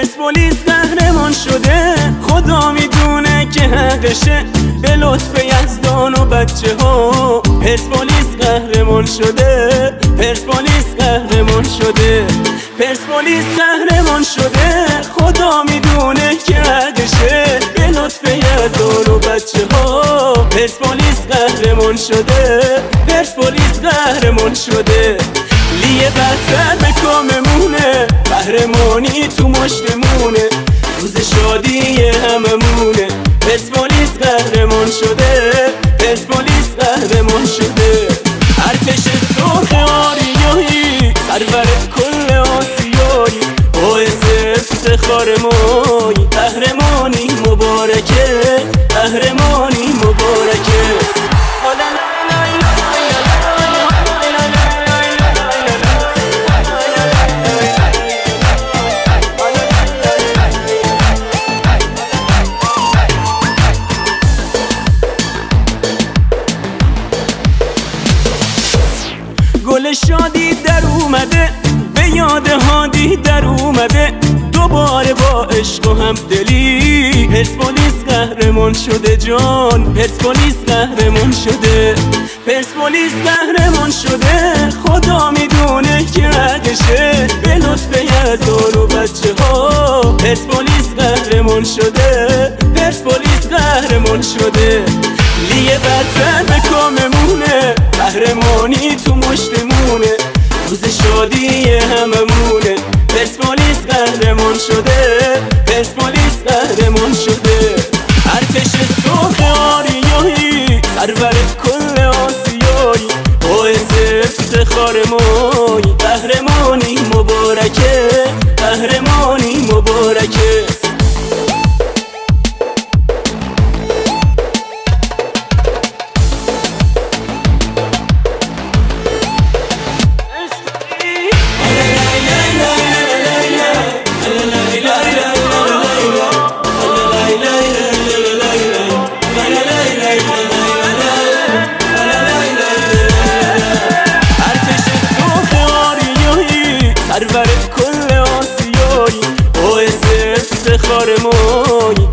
پرسپولیس قهرمان شده، خدا میدونه که حقشه. به لطف یزدان و بچه ها پرسپولیس قهرمان شده، پرسپولیس قهرمان شده، پرسپولیس قهرمان شده، خدا میدونه که حقشه. به لطف یزدان و بچه ها پرسپولیس قهرمان شده، پرسپولیس قهرمان شده. لیه برتر به کاممونه، قهرمانی تو مشتمونه، روز شادی هممونه. پرسپولیس قهرمان شده، پرسپولیس قهرمان شده. ارتش سرخ آریایی سرور کل آسیایی، باعث افتخار مایی. قهرمانی مبارکه، قهرمانی مبارکه. گل شادی در اومده، به یاد هادی در اومده، دوباره با عشق و همدلی. پرسپولیس قهرمان شده جان، پرسپولیس قهرمان شده، پرسپولیس قهرمان شده، خدا میدونه که حقشه. به لطف یزدان و بچه ها پرسپولیس قهرمان شده، پرسپولیس قهرمان شده. لیه برتر به کاممونه، قهرمانی تو مشتمونه، روز شادی هممونه. پرسپولیس قهرمان شده، پرسپولیس قهرمان شده. ارتش سرخ آریایی سرور کل آسیایی، باعث افتخار مایی. قهرمانی مبارکه، قهرمانی مبارکه. سرور کل آسیایی، باعث افتخار مایی.